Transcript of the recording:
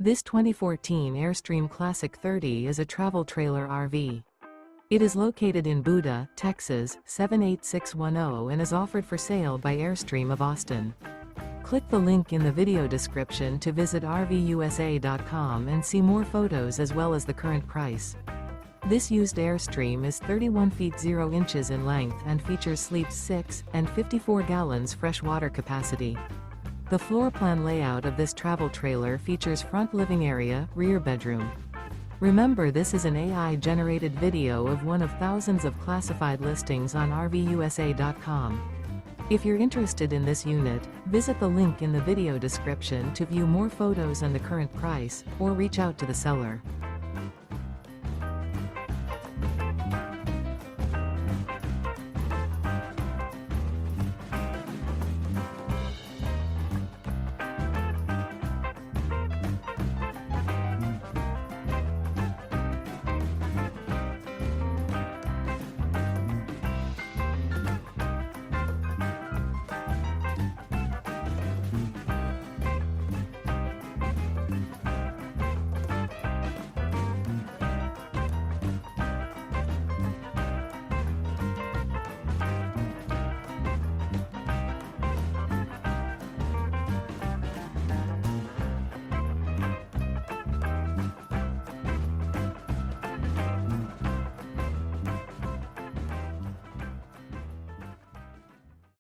This 2014 Airstream Classic 30 is a travel trailer RV. It is located in Buda, Texas, 78610 and is offered for sale by Airstream of Austin. Click the link in the video description to visit RVUSA.com and see more photos as well as the current price. This used Airstream is 31 feet 0 inches in length and features sleeps 6 and 54 gallons fresh water capacity. The floor plan layout of this travel trailer features front living area, rear bedroom. Remember, this is an AI-generated video of one of thousands of classified listings on RVUSA.com. If you're interested in this unit, visit the link in the video description to view more photos and the current price, or reach out to the seller.